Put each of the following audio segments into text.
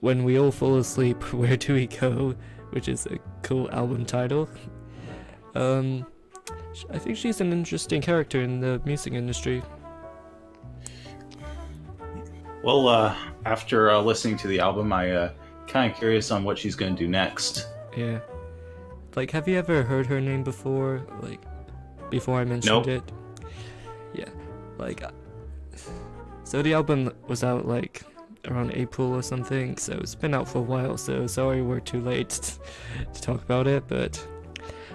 When We All Fall Asleep, Where Do We Go, which is a cool album title. I think she's an interesting character in the music industry. Well, after listening to the album, I kind of curious on what she's going to do next. Yeah. Like, have you ever heard her name before? Like, before I mentioned Nope. it? Yeah. Like, so the album was out, like, around April or something, so it's been out for a while, so sorry we're too late to talk about it, but...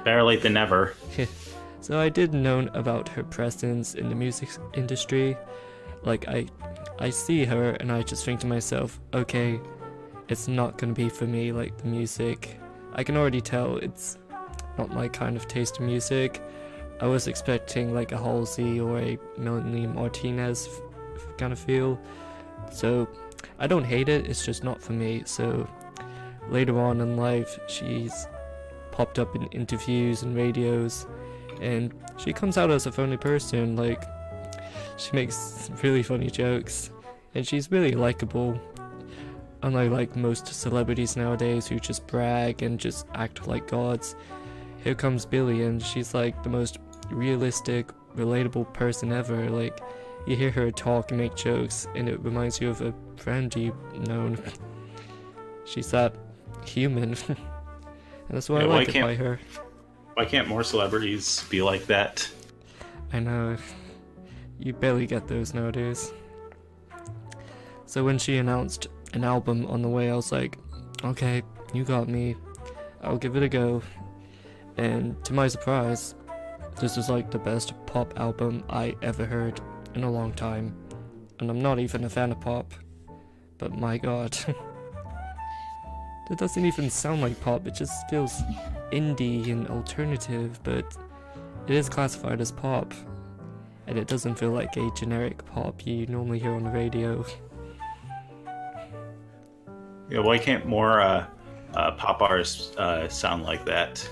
Better late than never. So I did know about her presence in the music industry. Like, I see her and I just think to myself, okay, it's not gonna be for me, like, the music. I can already tell it's not my kind of taste in music. I was expecting like a Halsey or a Melanie Martinez kind of feel. So I don't hate it, it's just not for me. So later on in life, she's popped up in interviews and radios, and she comes out as a funny person. Like, she makes really funny jokes, and she's really likable. Unlike like most celebrities nowadays who just brag and just act like gods, here comes Billie, and she's like the most realistic, relatable person ever. Like, you hear her talk and make jokes, and it reminds you of a friend you've known. She's that human, and that's what I like about her. Why can't more celebrities be like that? I know, you barely get those nowadays. So when she announced an album on the way, I was like, okay, you got me, I'll give it a go. And to my surprise, this is like the best pop album I ever heard in a long time. And I'm not even a fan of pop, but my god. It doesn't even sound like pop, it just feels indie and alternative, but it is classified as pop. And it doesn't feel like a generic pop you normally hear on the radio. Yeah, why can't more pop artists sound like that?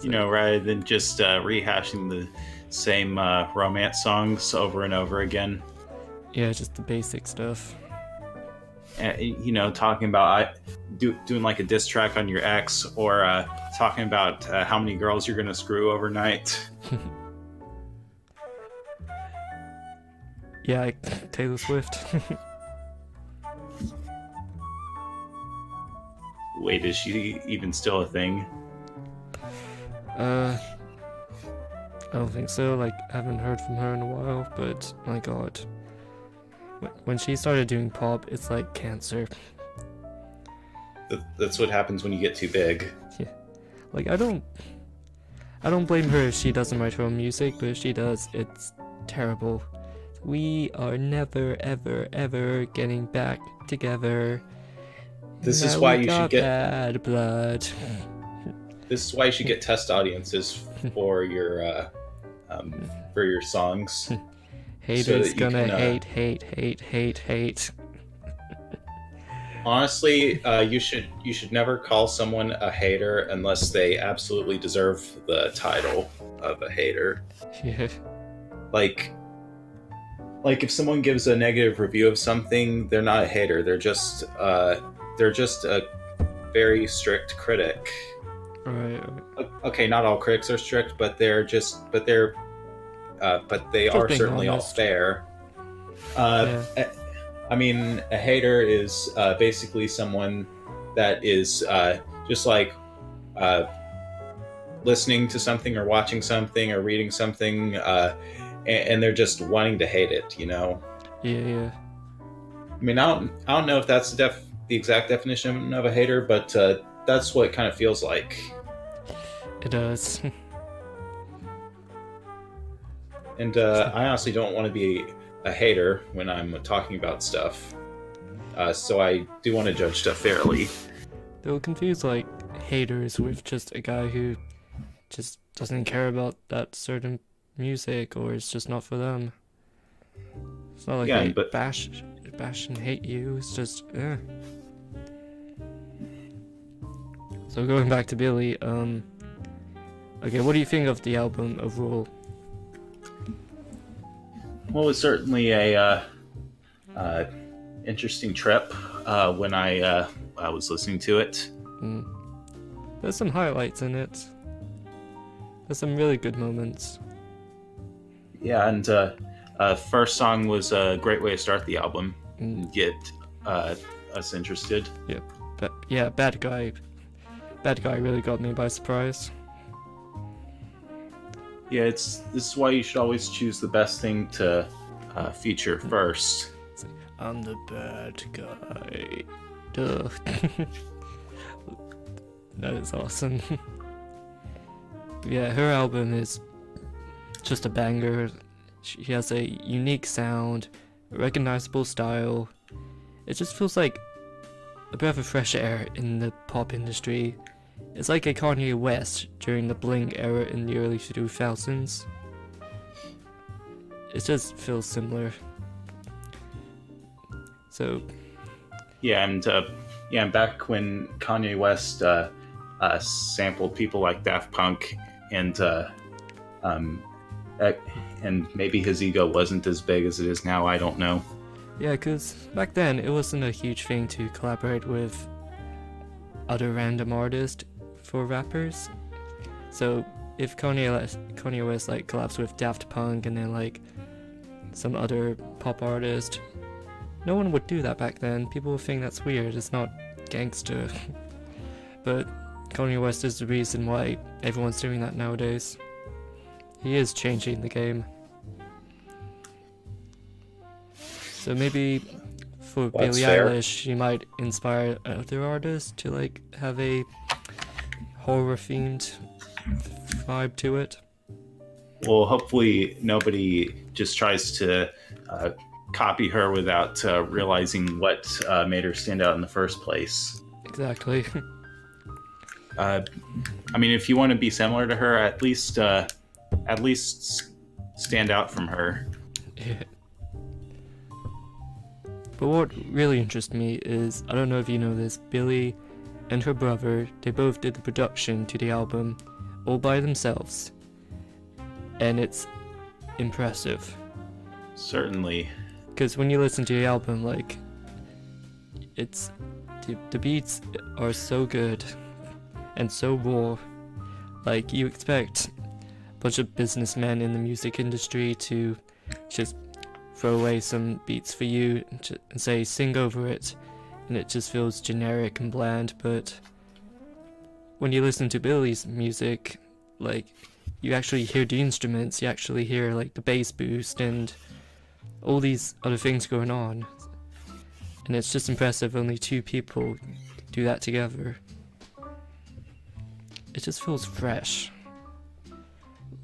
You know, rather than just rehashing the same romance songs over and over again. Yeah, just the basic stuff. You know, talking about doing like a diss track on your ex, or talking about how many girls you're gonna screw overnight. Yeah, Taylor Swift. Wait, is she even still a thing? I don't think so. Like, I haven't heard from her in a while, but my god. When she started doing pop, it's like cancer. That's what happens when you get too big. Yeah. Like, I don't blame her if she doesn't write her own music, but if she does, it's terrible. We are never, ever, ever getting back together. This now is why we you got should get bad blood. This is why you should get test audiences for your songs. Haters you gonna can, hate. Honestly, you should never call someone a hater unless they absolutely deserve the title of a hater. Yeah. Like if someone gives a negative review of something, they're not a hater. They're just a very strict critic. Right. Okay, not all critics are strict, but they are certainly all honest. fair. Yeah. I mean, a hater is basically someone that is just like listening to something or watching something or reading something, and they're just wanting to hate it, you know? Yeah. I mean, I don't know if that's the exact definition of a hater, but that's what it kind of feels like. It does. And I honestly don't want to be a hater when I'm talking about stuff. So I do want to judge stuff fairly. They'll confuse like haters with just a guy who just doesn't care about that certain music, or it's just not for them. It's not like they bash and hate you, it's just So going back to Billie, okay, what do you think of the album overall? Well, it's certainly a uh, interesting trip when I was listening to it. Mm. There's some highlights in it. There's some really good moments. Yeah, and first song was a great way to start the album and get us interested. Yeah, but yeah, Bad Guy really got me by surprise. Yeah, this is why you should always choose the best thing to feature first. I'm the bad guy. Duh. That is awesome. Yeah, her album is just a banger. She has a unique sound, a recognizable style. It just feels like a breath of fresh air in the pop industry. It's like a Kanye West during the bling era in the early 2000s. It just feels similar. So Yeah, and back when Kanye West sampled people like Daft Punk, and maybe his ego wasn't as big as it is now. I don't know. yeah, because back then it wasn't a huge thing to collaborate with other random artists for rappers. So if Kanye West like collabs with Daft Punk and then like some other pop artist, no one would do that back then. People would think that's weird. It's not gangster. But Kanye West is the reason why everyone's doing that nowadays. He is changing the game. So maybe for That's Billie fair. Eilish, she might inspire other artists to like have a horror themed vibe to it. Well, hopefully nobody just tries to copy her without realizing what made her stand out in the first place. Exactly. I mean, if you want to be similar to her, at least stand out from her. Yeah. But what really interests me is, I don't know if you know this, Billie and her brother, they both did the production to the album all by themselves. And it's impressive. Certainly. Because when you listen to the album, like, it's the beats are so good and so raw. Like, you expect a bunch of businessmen in the music industry to just throw away some beats for you and say sing over it, and it just feels generic and bland. But when you listen to Billie's music, like, you actually hear the instruments, you actually hear like the bass boost and all these other things going on, and it's just impressive. Only two people do that together. It just feels fresh.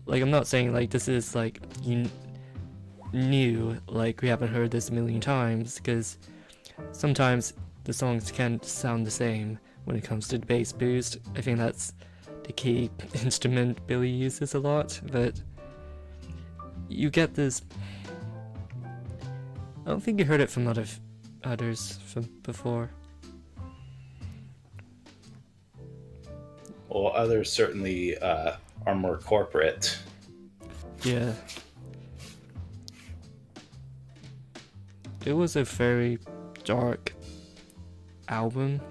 Like, I'm not saying like this is like new, like we haven't heard this a million times, because sometimes the songs can sound the same when it comes to the bass boost. I think that's the key instrument Billie uses a lot, but you get this. I don't think you heard it from others from before. Well, others certainly are more corporate. Yeah. It was a very dark album.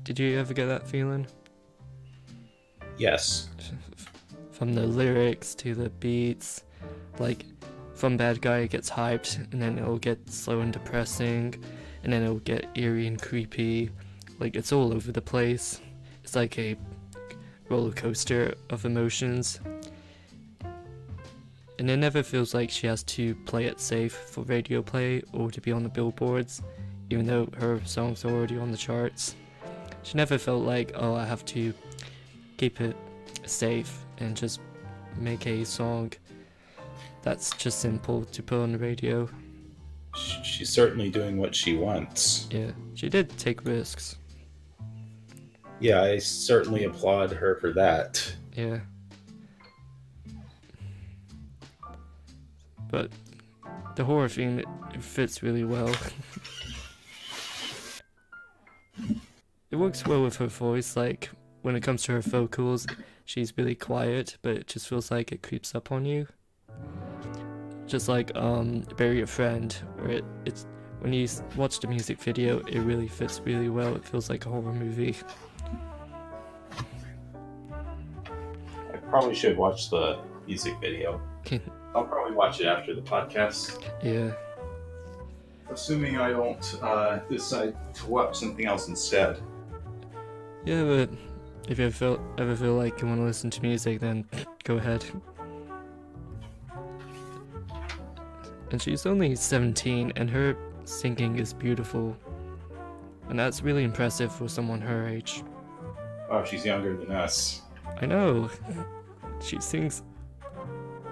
Did you ever get that feeling? Yes. From the lyrics to the beats, like from Bad Guy it gets hyped, and then it'll get slow and depressing, and then it'll get eerie and creepy. Like, it's all over the place. It's like a roller coaster of emotions. And it never feels like she has to play it safe for radio play or to be on the billboards, even though her songs are already on the charts. She never felt like, oh, I have to keep it safe and just make a song that's just simple to put on the radio. She's certainly doing what she wants. Yeah, she did take risks. Yeah, I certainly applaud her for that. Yeah. But the horror theme, it fits really well. It works well with her voice. Like, when it comes to her vocals, she's really quiet, but it just feels like it creeps up on you. just like Bury Your Friend, where it's when you watch the music video, it really fits really well. It feels like a horror movie. I probably should watch the music video. I'll probably watch it after the podcast. Yeah. Assuming I don't decide to watch something else instead. Yeah, but if you ever feel like you want to listen to music, then go ahead. And she's only 17, and her singing is beautiful. And that's really impressive for someone her age. Oh, she's younger than us. I know. She sings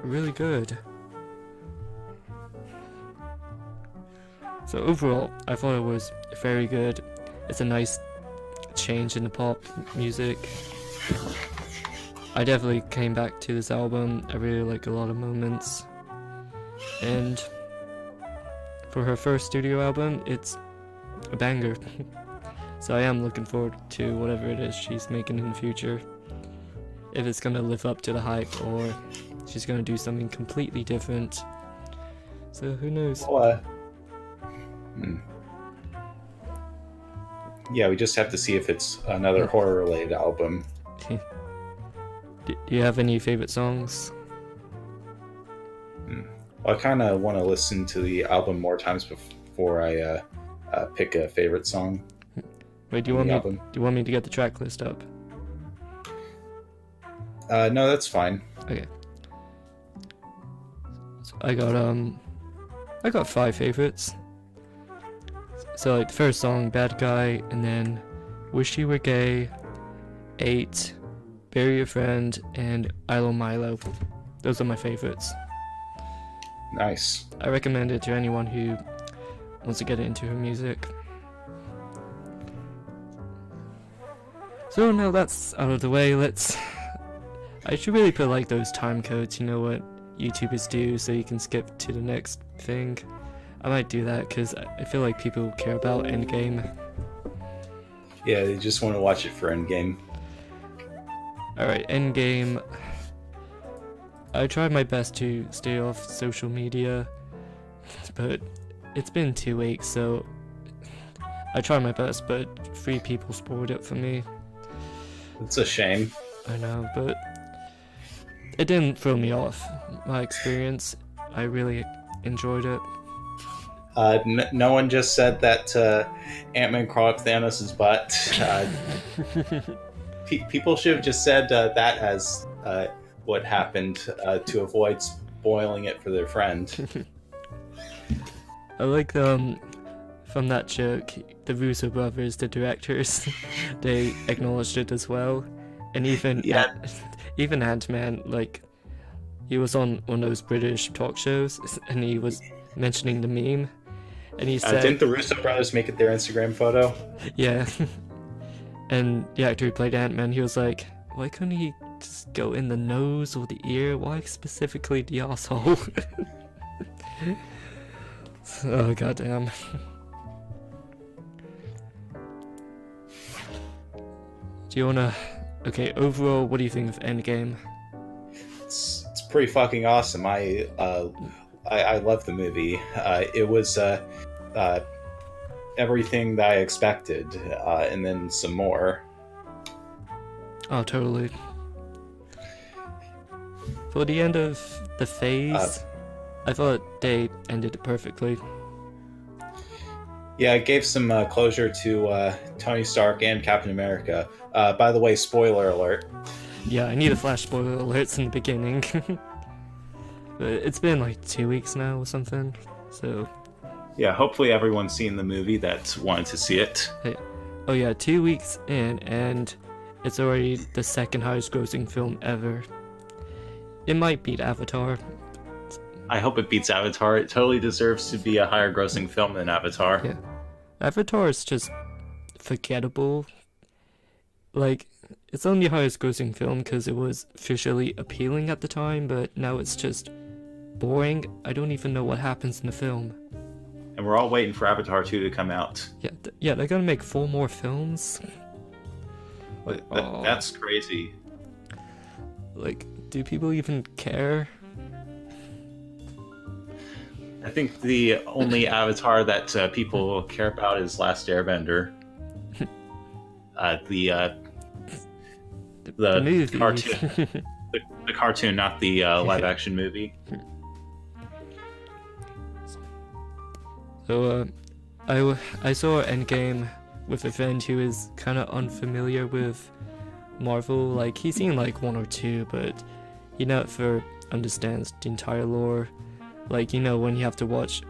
really good. So overall, I thought it was very good. It's a nice change in the pop music. I definitely came back to this album. I really like a lot of moments. And for her first studio album, it's a banger. So I am looking forward to whatever it is she's making in the future. If it's gonna live up to the hype or she's gonna do something completely different. So who knows? Well, yeah, we just have to see if it's another horror-related album. Do you have any favorite songs? Well, I kind of want to listen to the album more times before I pick a favorite song. Wait, do you want me to get the track list up? No, that's fine. Okay. So I got 5 favorites. So like the first song, Bad Guy, and then Wish You Were Gay, 8, Bury Your Friend, and Ilo Milo. Those are my favorites. Nice. I recommend it to anyone who wants to get into her music. So now that's out of the way, I should really put like those time codes, you know what YouTubers do, so you can skip to the next thing. I might do that because I feel like people care about Endgame. Yeah, they just want to watch it for Endgame. Alright, Endgame. I tried my best to stay off social media, but it's been 2 weeks, so I tried my best, but 3 people spoiled it for me. It's a shame. I know, but it didn't throw me off my experience. I really enjoyed it. No one just said that Ant-Man crawled up Thanos' butt. People should have just said that as what happened to avoid spoiling it for their friend. I like from that joke, the Russo brothers, the directors, they acknowledged it as well. And even even Ant-Man, like, he was on one of those British talk shows, and he was mentioning the meme, and he said... didn't the Russo brothers make it their Instagram photo? Yeah. And the actor who played Ant-Man, he was like, why couldn't he just go in the nose or the ear? Why specifically the asshole? Oh, goddamn. Do you wanna... Okay, overall, what do you think of Endgame? It's pretty fucking awesome. I love the movie. It was everything that I expected, and then some more. Oh, totally. For the end of the phase, I thought they ended it perfectly. Yeah, it gave some closure to Tony Stark and Captain America. By the way, spoiler alert. Yeah, I need to flash spoiler alerts in the beginning. But it's been like 2 weeks now or something, so... Yeah, hopefully everyone's seen the movie that wanted to see it. Hey. Oh yeah, 2 weeks in, and it's already the second highest grossing film ever. It might beat Avatar. I hope it beats Avatar. It totally deserves to be a higher grossing film than Avatar. Yeah. Avatar is just forgettable. Like, it's only highest grossing film because it was visually appealing at the time, but now it's just boring. I don't even know what happens in the film. And we're all waiting for Avatar 2 to come out. Yeah, they're gonna make 4 more films. Like, that's crazy. Like, do people even care? I think the only Avatar that people care about is Last Airbender. The The movie. cartoon, the cartoon, not the live action movie. So, I saw Endgame with a friend who is kind of unfamiliar with Marvel. Like, he's seen like one or two, but he never understands the entire lore. Like, when you have to watch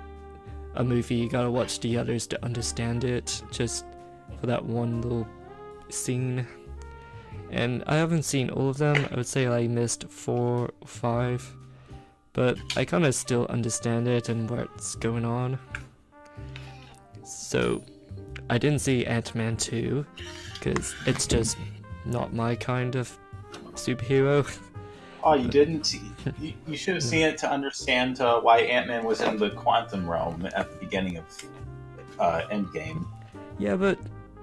a movie, you gotta watch the others to understand it, just for that one little scene. And I haven't seen all of them. I would say I missed 4 or 5, but I kind of still understand it and what's going on. So I didn't see Ant-Man 2 because it's just not my kind of superhero. Oh, you didn't? You should have seen it to understand why Ant-Man was in the quantum realm at the beginning of Endgame. Yeah, but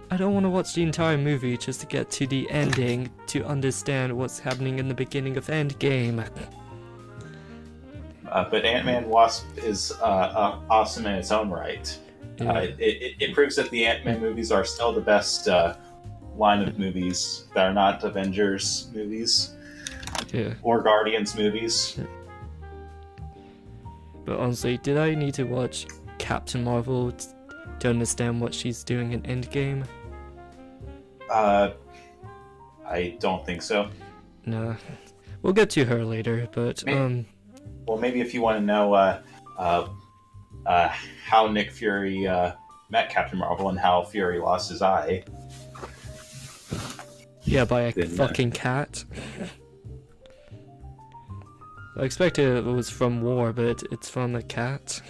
I don't want to watch the entire movie just to get to the ending to understand what's happening in the beginning of Endgame. But Ant-Man Wasp is awesome in its own right. Yeah. It proves that the Ant-Man movies are still the best line of movies that are not Avengers movies. Yeah. Or Guardians movies. But honestly, did I need to watch Captain Marvel to understand what she's doing in Endgame? I don't think so. Nah. We'll get to her later, but Well, maybe if you want to know how Nick Fury met Captain Marvel and how Fury lost his eye. yeah, by a Then, fucking cat. I expected it was from war, but it's from a cat.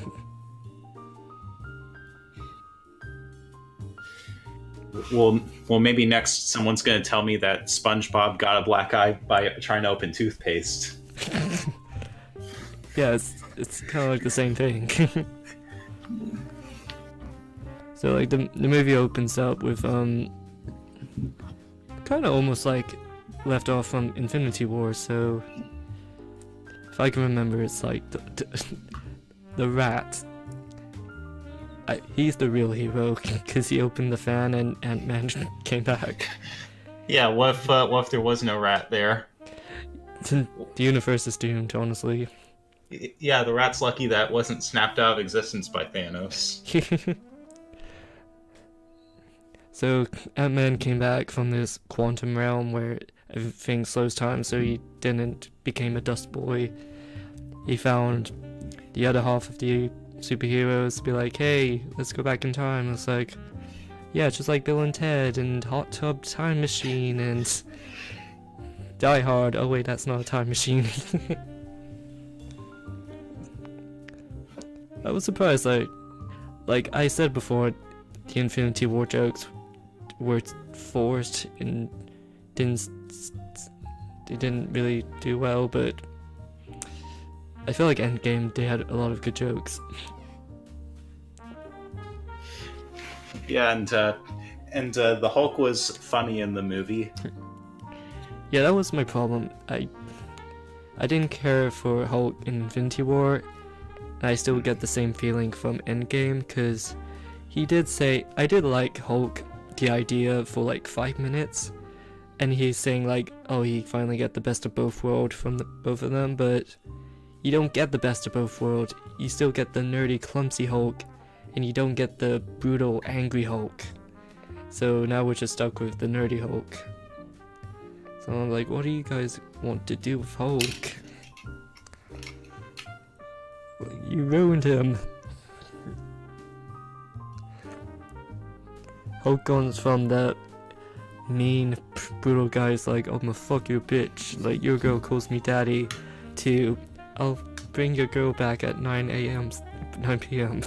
Well, maybe next someone's going to tell me that SpongeBob got a black eye by trying to open toothpaste. Yeah, it's kind of like the same thing. So like the movie opens up with kind of almost like left off from Infinity War. So if I can remember, it's like the rat. He's the real hero because he opened the fan and Ant-Man came back. Yeah, what if there was no rat there? The universe is doomed, honestly. Yeah, the rat's lucky that wasn't snapped out of existence by Thanos. So Ant-Man came back from this quantum realm where everything slows time, so he didn't become a dust boy. He found the other half of the superheroes to be like, hey, let's go back in time. It's like, yeah, just like Bill and Ted and Hot Tub Time Machine and Die Hard. Oh wait, that's not a time machine. I was surprised, like I said before, the Infinity War jokes were forced and they didn't really do well, but I feel like Endgame, they had a lot of good jokes. Yeah, and the Hulk was funny in the movie. Yeah, that was my problem. I didn't care for Hulk in Infinity War, and I still get the same feeling from Endgame, because he did say, I did like Hulk, the idea for like 5 minutes, and he's saying like, oh, he finally got the best of both worlds from both of them, but you don't get the best of both worlds. You still get the nerdy, clumsy Hulk, and you don't get the brutal, angry Hulk. So now we're just stuck with the nerdy Hulk. So I'm like, what do you guys want to do with Hulk? You ruined him. Hulk goes from that mean, brutal guy's like, I'm gonna fuck your bitch, like your girl calls me daddy, to I'll bring your girl back at 9 p.m.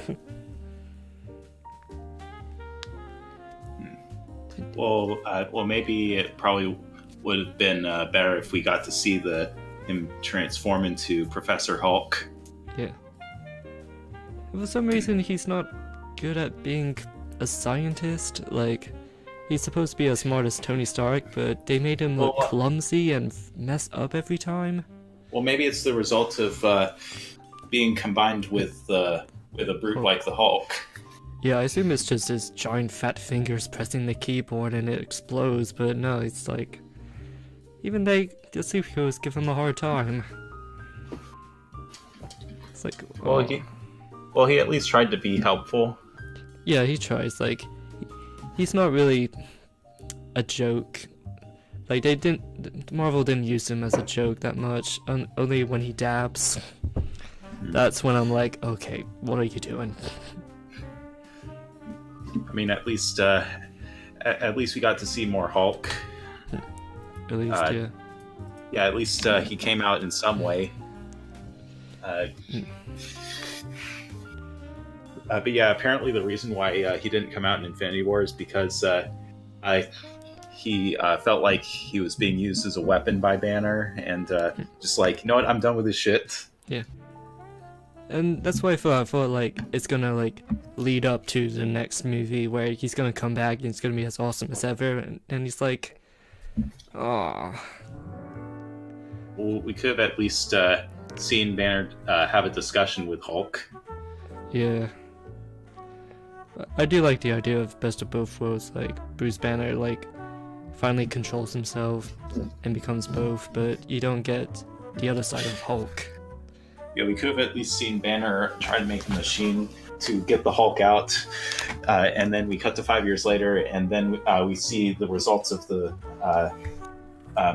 Well, maybe it probably would have been better if we got to see him transform into Professor Hulk. Yeah. For some reason, he's not good at being a scientist. Like, he's supposed to be as smart as Tony Stark, but they made him look clumsy and mess up every time. Well, maybe it's the result of being combined with a brute like the Hulk. Yeah, I assume it's just his giant fat fingers pressing the keyboard and it explodes, but no, it's like... Even the superheroes give him a hard time. It's like... Well, he at least tried to be helpful. Yeah, he tries, like... He's not really a joke. Like, Marvel didn't use him as a joke that much, only when he dabs. That's when I'm like, okay, what are you doing? I mean, at least we got to see more Hulk. At least, yeah. Yeah, at least he came out in some way. But yeah, apparently the reason why he didn't come out in Infinity War is because he felt like he was being used as a weapon by Banner, and just like, you know what, I'm done with this shit. Yeah. And that's why I thought like it's gonna like lead up to the next movie where he's gonna come back and it's gonna be as awesome as ever, and he's like, oh. Well, we could have at least seen Banner have a discussion with Hulk. Yeah. I do like the idea of best of both worlds, like Bruce Banner like finally controls himself and becomes both, but you don't get the other side of Hulk. Yeah, we could have at least seen Banner try to make a machine to get the Hulk out, and then we cut to 5 years later, and then we see the results of the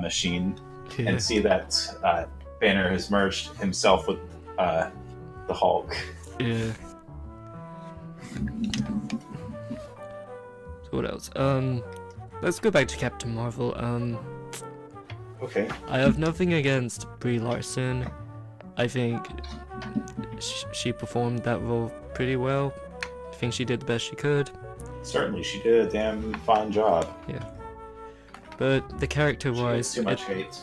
machine, and see that Banner has merged himself with the Hulk. Yeah. So what else? Let's go back to Captain Marvel. Okay. I have nothing against Brie Larson. I think she performed that role pretty well. I think she did the best she could. Certainly, she did a damn fine job. Yeah. But the character-wise, too much hate.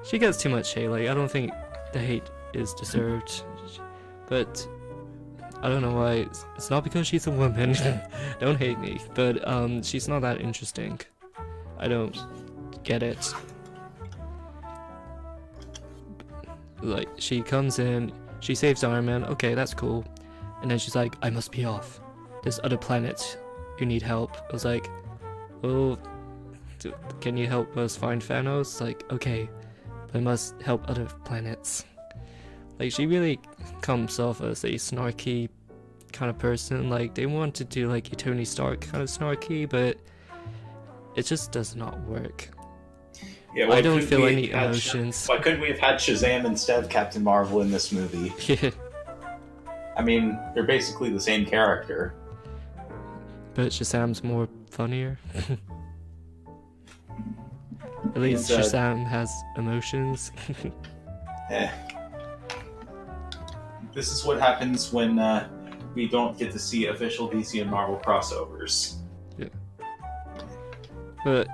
She gets too much hate. Like, I don't think the hate is deserved. But I don't know why. It's not because she's a woman. Don't hate me. But she's not that interesting. I don't get it. Like, she comes in, she saves Iron Man, okay, that's cool. And then she's like, I must be off. There's other planets who need help. I was like, well, can you help us find Thanos? Like, okay, but I must help other planets. Like, she really comes off as a snarky kind of person. Like, they want to do like a Tony Stark kind of snarky, but it just does not work. Yeah, I don't feel any emotions. Why couldn't we have had Shazam instead of Captain Marvel in this movie? Yeah. I mean, they're basically the same character. But Shazam's more funnier. At least Shazam has emotions. This is what happens when we don't get to see official DC and Marvel crossovers. Yeah. But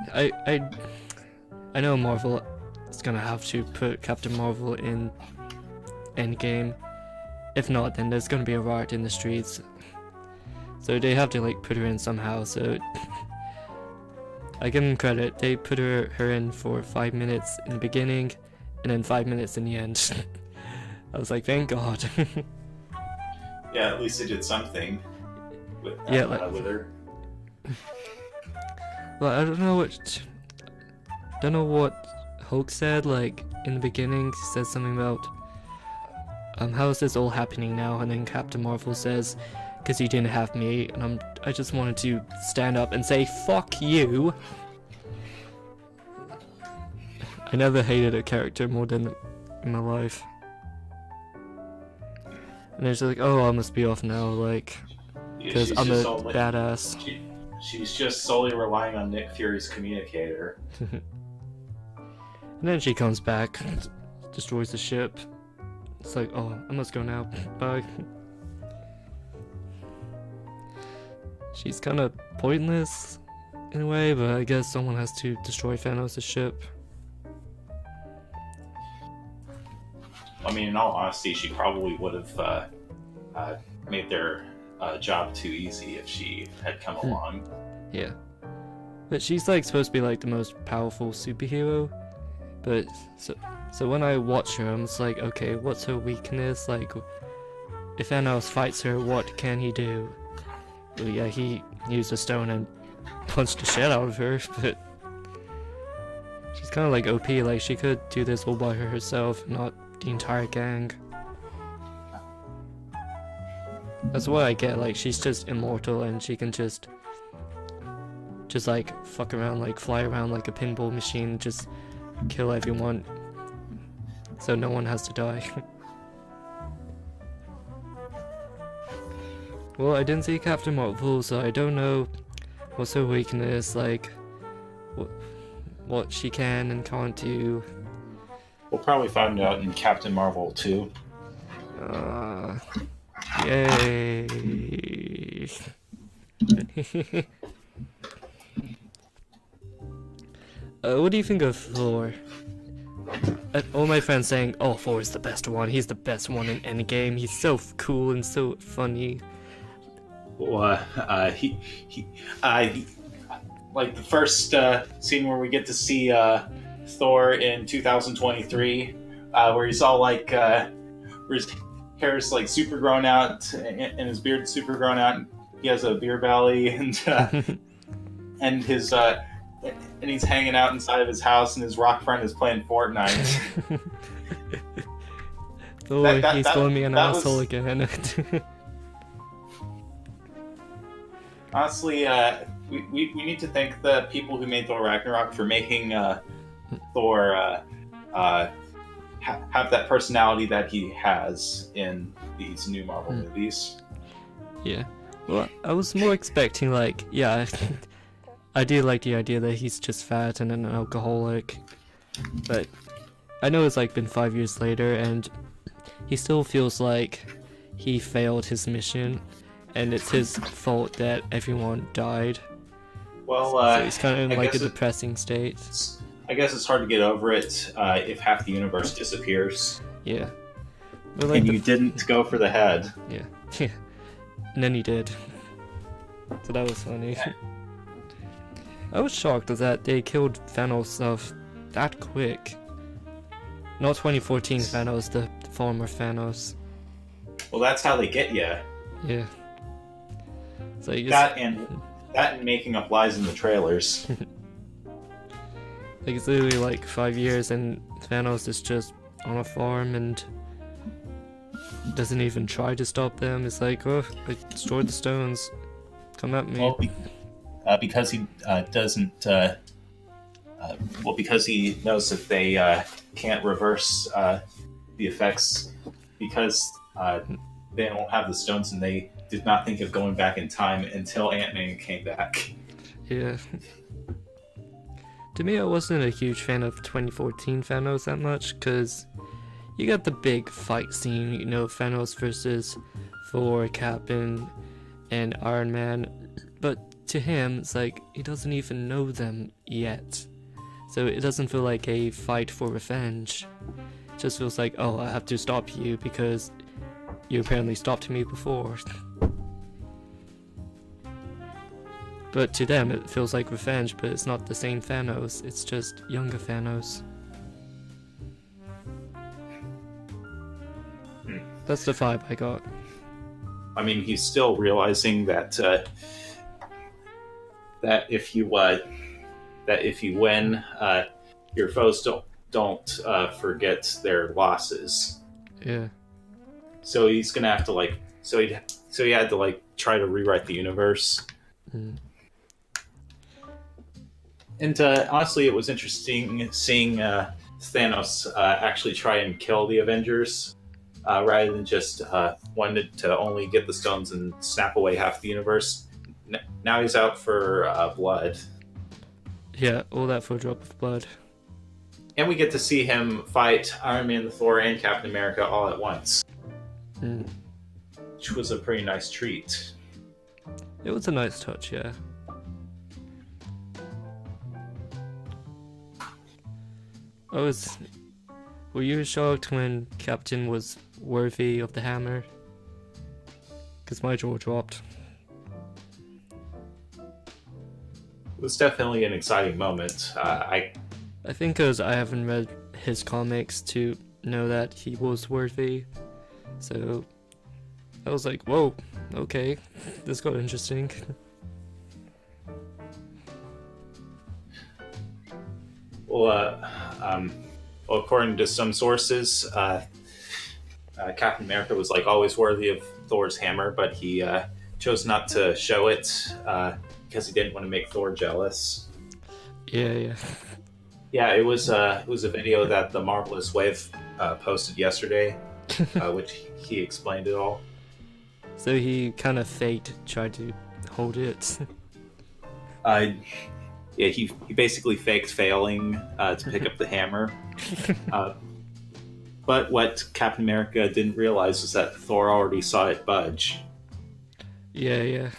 I know Marvel is gonna have to put Captain Marvel in Endgame. If not, then there's gonna be a riot in the streets. So they have to like put her in somehow. So I give them credit. They put her in for 5 minutes in the beginning, and then 5 minutes in the end. I was like, thank God. Yeah, at least they did something with her. Well, I don't know what Hulk said. Like in the beginning, he says something about how is this all happening now? And then Captain Marvel says, because you didn't have me. And I just wanted to stand up and say, fuck you. I never hated a character more than in my life. And then she's like, oh, I must be off now, like, because I'm a badass. She's just solely relying on Nick Fury's communicator. And then she comes back, destroys the ship. It's like, oh, I must go now. Bye. She's kind of pointless in a way, but I guess someone has to destroy Thanos' ship. I mean, in all honesty, she probably would have made their job too easy if she had come along. Yeah. But she's like supposed to be like the most powerful superhero, but So when I watch her, I'm just like, okay, what's her weakness? Like, if Thanos fights her, what can he do? Well, yeah, he used a stone and punched the shit out of her, but she's kind of like OP. Like, she could do this all by herself, not the entire gang. That's what I get. Like, she's just immortal and she can just like fuck around, like fly around like a pinball machine, just kill everyone, so no one has to die. Well, I didn't see Captain Marvel, so I don't know what's her weakness, like what she can and can't do. We'll probably find out in Captain Marvel 2. Yay. What do you think of Thor? All my friends saying, oh, Thor is the best one. He's the best one in Endgame. He's so cool and so funny. Well, like the first scene where we get to see Thor in 2023, where he's all like, where his hair's like super grown out and his beard's super grown out. And he has a beer belly and and his and he's hanging out inside of his house, and his rock friend is playing Fortnite. Oh, he's calling me an asshole again. Honestly, we need to thank the people who made Thor Ragnarok for making Thor have that personality that he has in these new Marvel movies. Yeah. Well, I was more expecting, like, yeah, I do like the idea that he's just fat and an alcoholic, but I know it's like been 5 years later and he still feels like he failed his mission and it's his fault that everyone died. Well, so he's kind of in like a depressing state. I guess it's hard to get over it if half the universe disappears. Yeah. But like and you didn't go for the head. Yeah. Yeah. And then he did. So that was funny. Yeah. I was shocked that they killed Thanos off that quick. Not 2014 Thanos, the former Thanos. Well, that's how they get you. Yeah. So you that and making up lies in the trailers. Like, it's literally like 5 years and Thanos is just on a farm and doesn't even try to stop them. It's like, oh, I destroyed the stones. Come at me. Well, because he doesn't. Because he knows that they can't reverse the effects, because they don't have the stones, and they did not think of going back in time until Ant-Man came back. Yeah. To me, I wasn't a huge fan of 2014 Thanos that much, because you got the big fight scene, you know, Thanos versus Thor, Captain, and Iron Man, but to him, it's like, he doesn't even know them yet. So it doesn't feel like a fight for revenge. It just feels like, oh, I have to stop you because you apparently stopped me before. But to them, it feels like revenge, but it's not the same Thanos, it's just younger Thanos. That's the vibe I got. I mean, he's still realizing that that if you win, your foes don't forget their losses. Yeah. So he's gonna have to like. So he had to like try to rewrite the universe. Mm. And honestly, it was interesting seeing Thanos actually try and kill the Avengers, rather than just wanted to only get the stones and snap away half the universe. Now he's out for blood. Yeah, all that for a drop of blood. And we get to see him fight Iron Man, Thor, and Captain America all at once. Mm. Which was a pretty nice treat. It was a nice touch, yeah. Were you shocked when Captain was worthy of the hammer? Because my jaw dropped. It was definitely an exciting moment. I think because I haven't read his comics to know that he was worthy. So I was like, whoa, okay, this got interesting. Well, according to some sources, Captain America was like always worthy of Thor's hammer, but he chose not to show it because he didn't want to make Thor jealous. Yeah. Yeah, it was a video that the Marvelous Wave posted yesterday, which he explained it all. So he kind of tried to hold it. Yeah, he basically faked failing to pick up the hammer. But what Captain America didn't realize was that Thor already saw it budge. Yeah.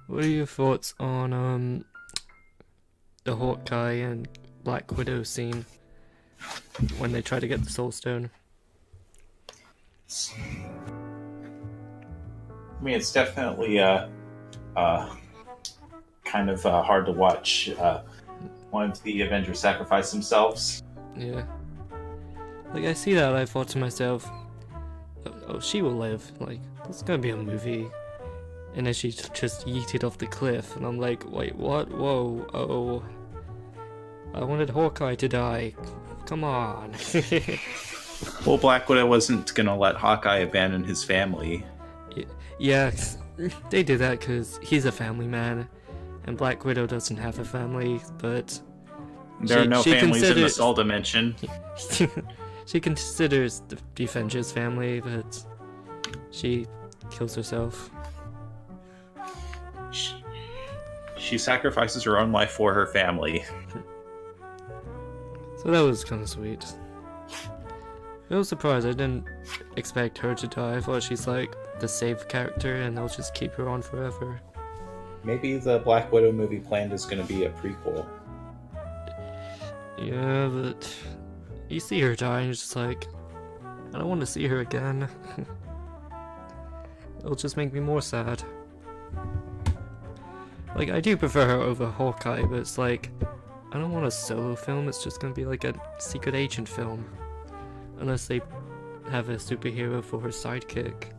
What are your thoughts on the Hawkeye and Black Widow scene when they try to get the Soul Stone? I mean, it's definitely kind of hard to watch one of the Avengers sacrifice themselves. Yeah. Like, I see that, I thought to myself, oh, she will live. Like, it's gonna be a movie. And then she just yeeted off the cliff, and I'm like, wait, what? Whoa, oh. I wanted Hawkeye to die. Come on. Well, Black Widow wasn't gonna let Hawkeye abandon his family. Yeah, they did that because he's a family man, and Black Widow doesn't have a family, but... There are no families in the Soul Dimension. She considers the Avengers family, but she kills herself. She sacrifices her own life for her family. So that was kind of sweet. I was surprised. I didn't expect her to die. I thought she's like the safe character and they'll just keep her on forever. Maybe the Black Widow movie planned is going to be a prequel. Yeah, but you see her die and it's just like, I don't want to see her again. It'll just make me more sad. Like, I do prefer her over Hawkeye, but it's like, I don't want a solo film. It's just gonna be like a secret agent film. Unless they have a superhero for her sidekick.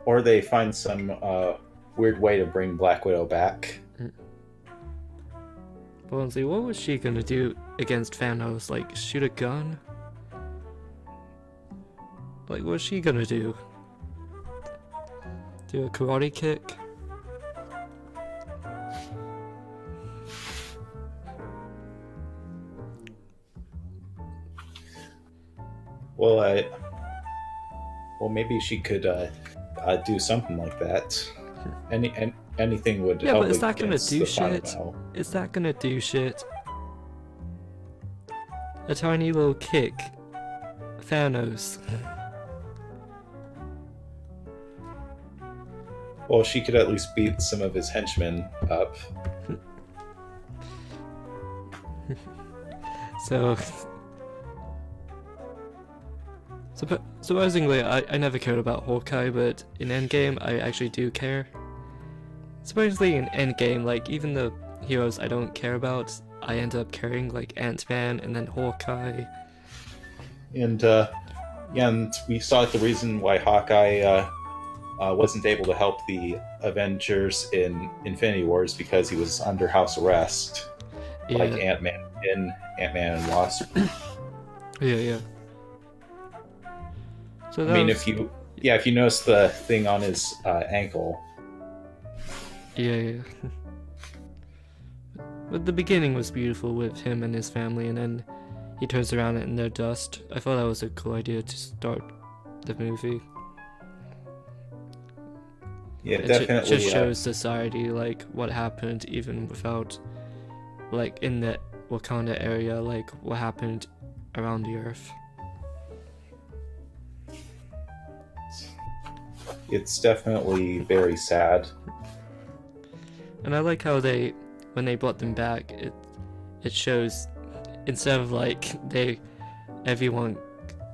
Or they find some weird way to bring Black Widow back. But honestly, what was she gonna do against Thanos? Like, shoot a gun? Like, what's she gonna do? Do a karate kick? Well, maybe she could do something like that. Anything would. Yeah, help but is that gonna against do the shit? Final. Is that gonna do shit? A tiny little kick. Thanos. Well, she could at least beat some of his henchmen up. So, surprisingly, I never cared about Hawkeye, but in Endgame, I actually do care. Surprisingly, in Endgame, like, even the heroes I don't care about, I end up caring, like Ant-Man and then Hawkeye. And we saw the reason why Hawkeye wasn't able to help the Avengers in Infinity Wars because he was under house arrest, like Ant-Man in Ant-Man and Wasp. Yeah. So I mean, if you notice the thing on his ankle. Yeah. But the beginning was beautiful with him and his family, and then he turns around and they're dust. I thought that was a cool idea to start the movie. Yeah, it definitely. Just shows society, like, what happened even without, like, in the Wakanda area, like, what happened around the Earth. It's definitely very sad. And I like how when they brought them back, it shows, instead of like everyone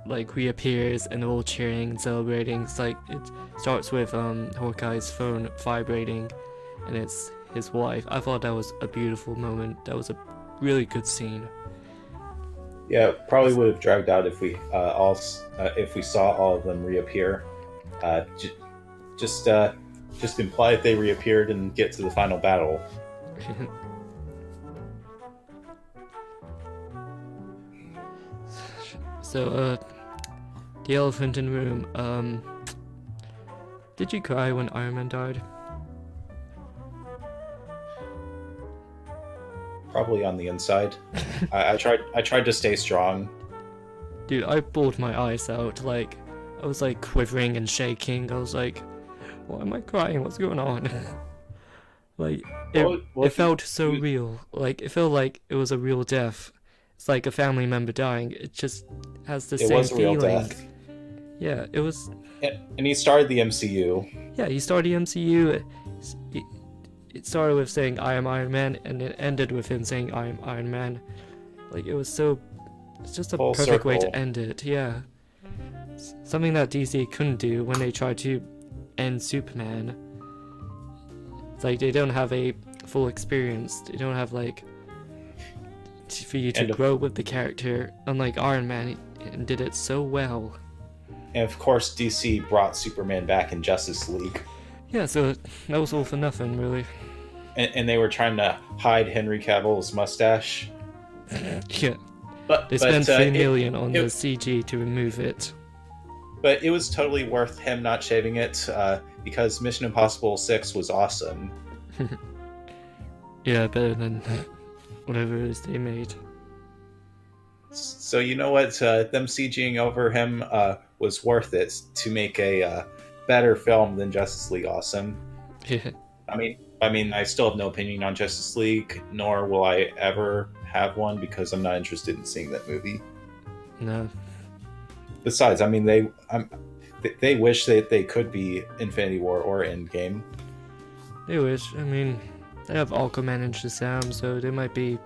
like reappears and they're all cheering and celebrating, it's like it starts with Hawkeye's phone vibrating, and it's his wife. I thought that was a beautiful moment. That was a really good scene. Yeah, probably would have dragged out if we if we saw all of them reappear. J- just imply that they reappeared and get to the final battle. So, the elephant in the room. Did you cry when Iron Man died? Probably on the inside. I tried to stay strong. Dude, I bawled my eyes out. Like, I was like quivering and shaking. I was like, why am I crying? What's going on? Like, it felt so real. Like, it felt like it was a real death. It's like a family member dying. It just has the same was a real feeling. death. Yeah, it was. And he started the MCU. Yeah, he started the MCU. It started with saying I am Iron Man, and it ended with him saying I am Iron Man. Like, it was so. It's just a Full perfect way to circle. end it. Yeah, something that DC couldn't do when they tried to end Superman. It's like they don't have a full experience. They don't have like for you to grow with the character. Unlike Iron Man, he did it so well. And of course, DC brought Superman back in Justice League. Yeah, so that was all for nothing, really. And they were trying to hide Henry Cavill's mustache. Yeah, But they spent $3 million on the CG to remove it. But it was totally worth him not shaving it because Mission Impossible 6 was awesome. Yeah, better than whatever it is they made. So you know what? Them CGing over him was worth it to make a better film than Justice League Awesome. Yeah. I mean, I still have no opinion on Justice League, nor will I ever have one because I'm not interested in seeing that movie. No. Besides, I mean, they wish that they could be Infinity War or Endgame. They wish. I mean, they have Aquaman and Shazam, so they might be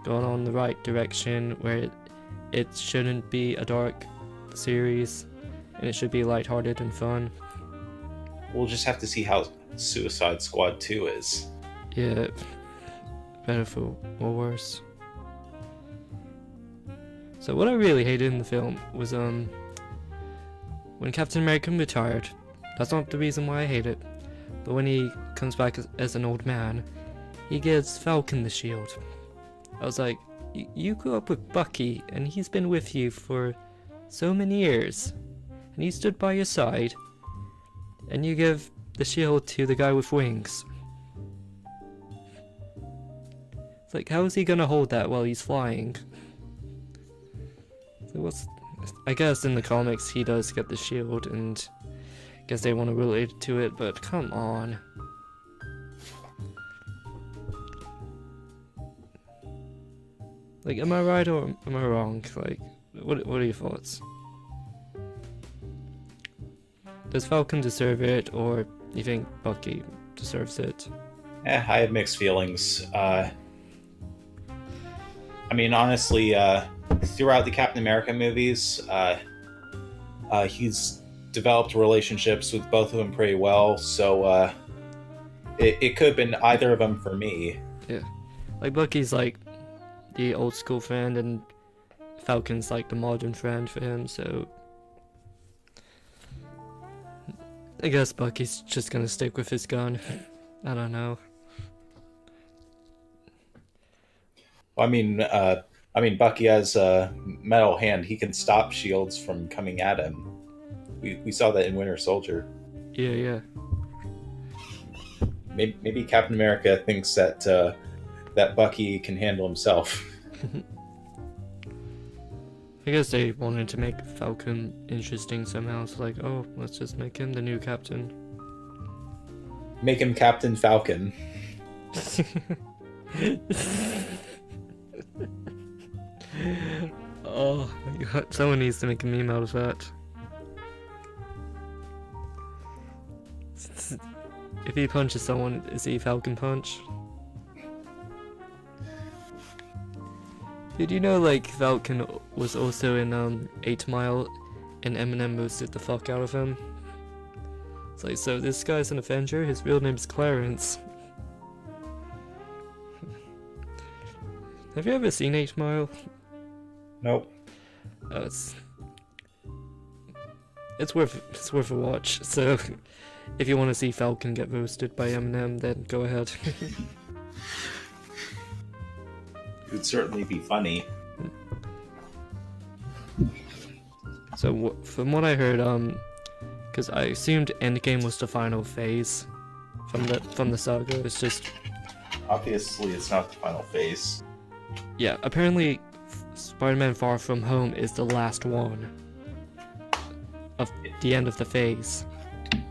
going on the right direction where it shouldn't be a dark series, and it should be lighthearted and fun. We'll just have to see how Suicide Squad 2 is. Yeah, better for or worse. So what I really hated in the film was when Captain America retired. That's not the reason why I hate it, but when he comes back as an old man, he gives Falcon the shield. I was like, you grew up with Bucky, and he's been with you for so many years, and he stood by your side, and you give the shield to the guy with wings. It's like, how is he gonna hold that while he's flying? So I guess in the comics he does get the shield, and I guess they want to relate to it, but come on. Like, am I right or am I wrong? Like, what are your thoughts? Does Falcon deserve it, or you think Bucky deserves it? I have mixed feelings. I mean, honestly, throughout the Captain America movies, he's developed relationships with both of them pretty well, so it could have been either of them for me. Yeah. Like, Bucky's like the old school friend, and Falcon's like the modern friend for him, so I guess Bucky's just gonna stick with his gun. I don't know. I mean, Bucky has a metal hand. He can stop shields from coming at him. We saw that in Winter Soldier. Yeah. Maybe Captain America thinks that that Bucky can handle himself. I guess they wanted to make Falcon interesting somehow, so like, oh, let's just make him the new captain. Make him Captain Falcon. Oh my god, someone needs to make a meme out of that. If he punches someone, is he Falcon Punch? Did you know, like, Falcon was also in 8 Mile, and Eminem roasted the fuck out of him? It's like, so this guy's an Avenger, his real name's Clarence. Have you ever seen 8 Mile? Nope. Oh, it's worth a watch. So, if you want to see Falcon get roasted by Eminem, then go ahead. It would certainly be funny. So, from what I heard, because I assumed Endgame was the final phase from the saga. It's just, Obviously, it's not the final phase. yeah. Apparently, Spider-Man: Far From Home is the last one of the end of the phase. And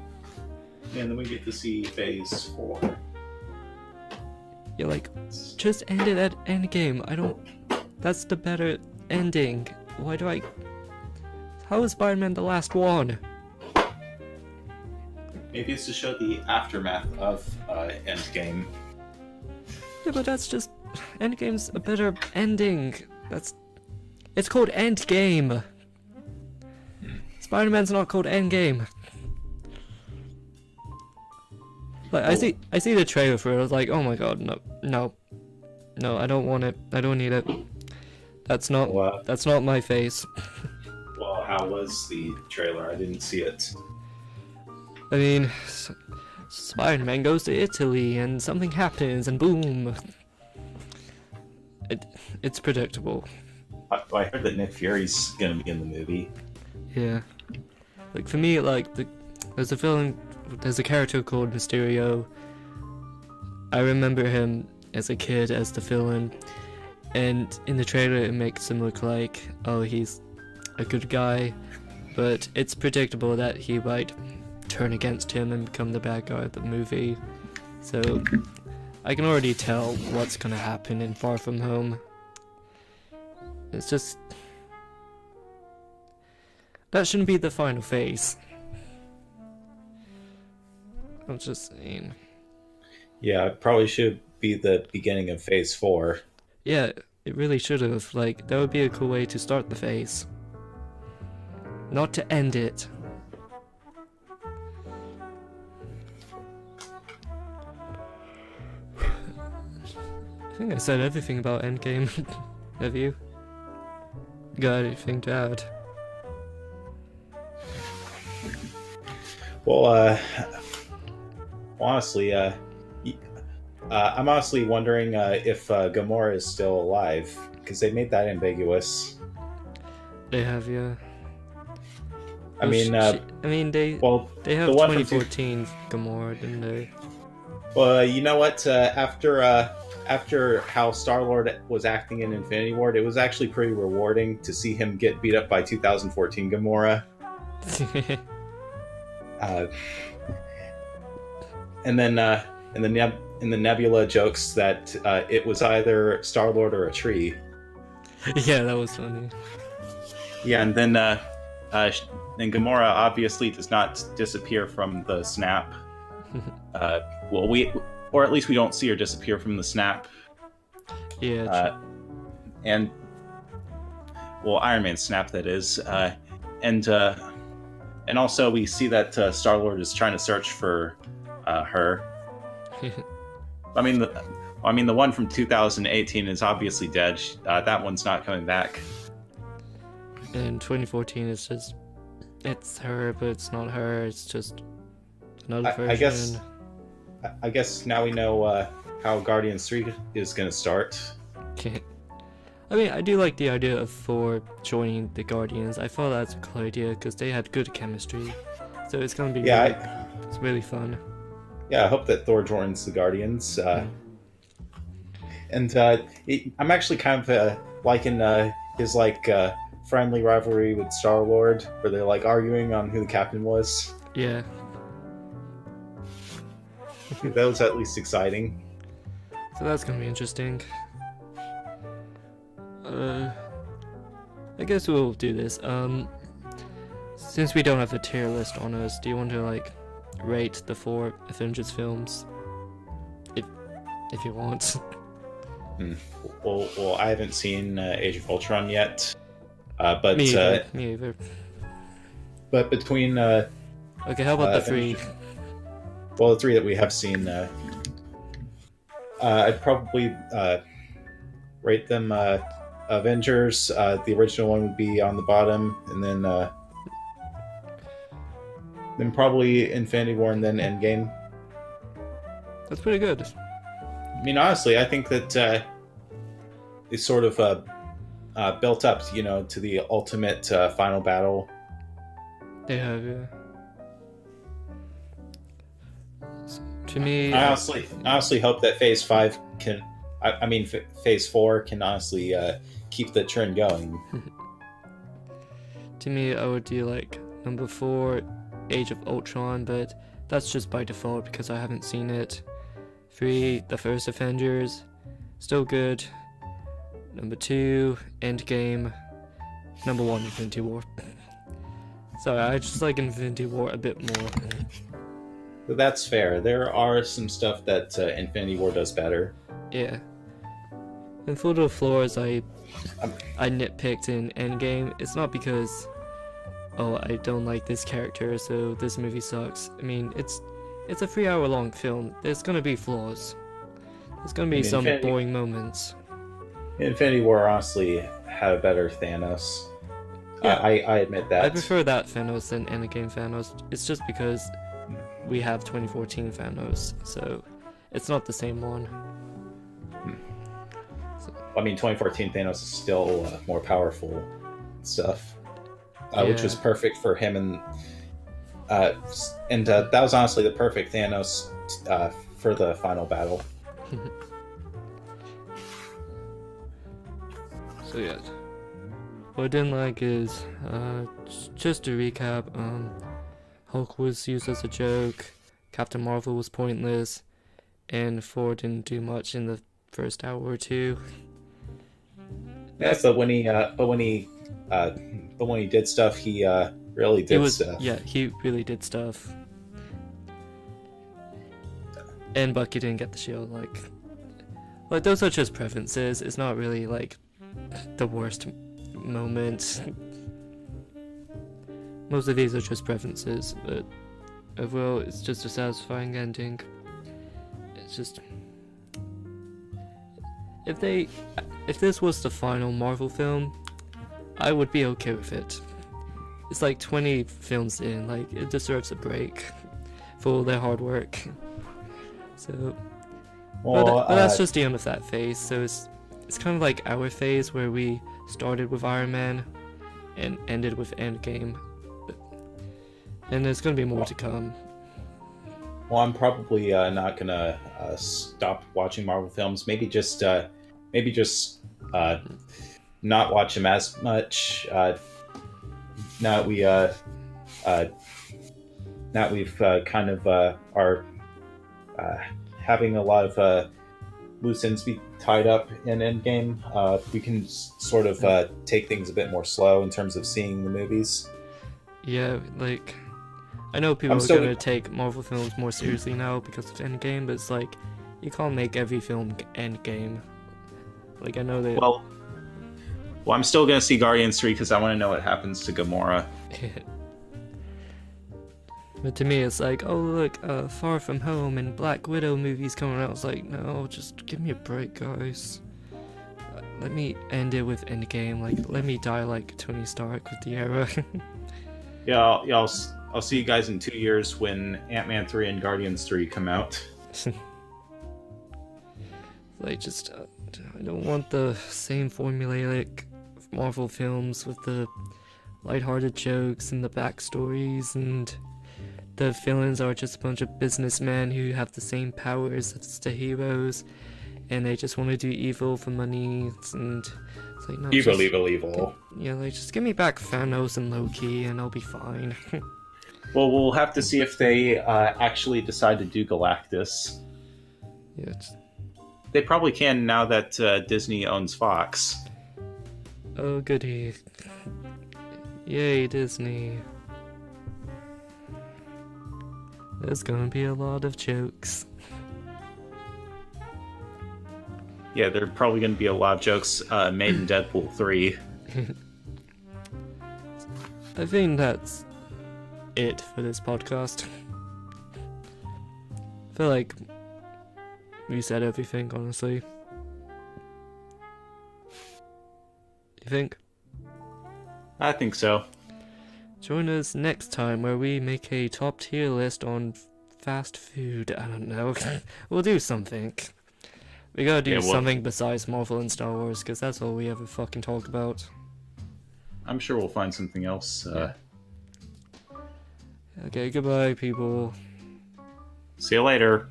then we get to see phase 4. You're like, just end it at Endgame. That's the better ending. Why do I? How is Spider-Man the last one? Maybe it's to show the aftermath of Endgame. Yeah, but that's just Endgame's a better ending. It's called Endgame. Spider-Man's not called Endgame. Like I see the trailer for it. I was like, oh my god, no, I don't want it. I don't need it. That's not my face. Well, how was the trailer? I didn't see it. I mean, Spider-Man goes to Italy and something happens and boom. It's predictable. I heard that Nick Fury's gonna be in the movie. Yeah. Like for me, like there's a character called Mysterio. I remember him as a kid as the villain, and in the trailer it makes him look like, oh, he's a good guy, but it's predictable that he might turn against him and become the bad guy of the movie. So I can already tell what's gonna happen in Far From Home. It's just that shouldn't be the final phase. I'm just saying. Yeah, it probably should be the beginning of phase 4. Yeah, it really should have. Like, that would be a cool way to start the phase. Not to end it. I think I said everything about Endgame. Have you? Got anything to add? Well, honestly, I'm honestly wondering if Gamora is still alive, because they made that ambiguous. They have, yeah. I mean, they have the one from 2014 Gamora, didn't they? Well, you know what? After how Star-Lord was acting in Infinity War, it was actually pretty rewarding to see him get beat up by 2014 Gamora. And then Nebula jokes that it was either Star-Lord or a tree. Yeah, that was funny. Yeah, and then Gamora obviously does not disappear from the snap. Or at least we don't see her disappear from the snap. Yeah. And Iron Man snap, that is. And also we see that Star-Lord is trying to search for her. I mean the one from 2018 is obviously dead. That one's not coming back. And 2014 is just, it's her, but it's not her. It's just another version. I guess now we know how Guardians 3 is going to start. I mean, I do like the idea of Thor joining the Guardians. I thought that's a cool idea because they had good chemistry. So it's going to be it's really fun. Yeah, I hope that Thor joins the Guardians. And I'm actually kind of liking his friendly rivalry with Star-Lord, where they're arguing on who the captain was. Yeah. That was at least exciting. So that's gonna be interesting. I guess we'll do this. Since we don't have a tier list on us, do you want to rate the 4 Avengers films? If you want. Well, I haven't seen Age of Ultron yet. But Me either. But between okay, how about the 3? Well, the 3 that we have seen, I'd probably rate them. Avengers, the original one would be on the bottom, and then probably Infinity War, and then Endgame. That's pretty good. I mean, honestly, I think that it's sort of built up, to the ultimate final battle. They have, yeah. To me, I honestly hope that Phase 5 can. I mean, Phase 4 can honestly keep the trend going. To me, I would do like number 4, Age of Ultron, but that's just by default because I haven't seen it. 3, The First Avengers, still good. Number 2, Endgame. Number 1, Infinity War. Sorry, I just like Infinity War a bit more. But that's fair. There are some stuff that Infinity War does better. Yeah. And for the flaws I nitpicked in Endgame, it's not because, oh, I don't like this character, so this movie sucks. I mean, it's a 3-hour-long film. There's gonna be flaws. There's gonna be some boring moments. Infinity War honestly had a better Thanos. Yeah. I admit that. I prefer that Thanos than Endgame Thanos. It's just because we have 2014 Thanos, so it's not the same one. I mean, 2014 Thanos is still more powerful stuff, which was perfect for him, and that was honestly the perfect Thanos for the final battle. So yeah, what I didn't like is, just to recap, Hulk was used as a joke, Captain Marvel was pointless, and Thor didn't do much in the first hour or two. Yeah, but when he did stuff, he really did stuff. Yeah, he really did stuff. And Bucky didn't get the shield. Like those are just preferences. It's not really like the worst moment. Most of these are just preferences, but overall, it's just a satisfying ending. It's just, if this was the final Marvel film, I would be okay with it. It's like 20 films in, like it deserves a break for all their hard work. So, but that's just the end of that phase. So it's kind of like our phase where we started with Iron Man and ended with Endgame. And there's gonna be more to come. Well, I'm probably not gonna stop watching Marvel films. Maybe just not watch them as much. Now we've kind of are having a lot of loose ends be tied up in Endgame. We can sort of take things a bit more slow in terms of seeing the movies. Yeah, like, I know people are going to take Marvel films more seriously now because of Endgame, but it's like, you can't make every film Endgame. Like, I know that... Well, I'm still going to see Guardians 3 because I want to know what happens to Gamora. But to me, it's like, oh look, Far From Home and Black Widow movies coming out. It's like, no, just give me a break, guys. Let me end it with Endgame. Like, let me die like Tony Stark with the era. Yeah, I'll see you guys in 2 years when Ant-Man 3 and Guardians 3 come out. Like, just, I don't want the same formulaic Marvel films with the lighthearted jokes and the backstories, and the villains are just a bunch of businessmen who have the same powers as the heroes, and they just want to do evil for money, and it's like, no, Evil. Yeah, like, just give me back Thanos and Loki, and I'll be fine. Well, we'll have to see if they actually decide to do Galactus. Yeah, they probably can now that Disney owns Fox. Oh, goody. Yay, Disney. There's gonna be a lot of jokes. Yeah, there are probably going to be a lot of jokes made in Deadpool 3. I think that's it for this podcast. I feel like we said everything, honestly. think? I think so. Join us next time where we make a top tier list on fast food. I don't know. We'll do something. We gotta do something besides Marvel and Star Wars, because that's all we ever fucking talk about. I'm sure we'll find something else. Okay, goodbye, people. See you later.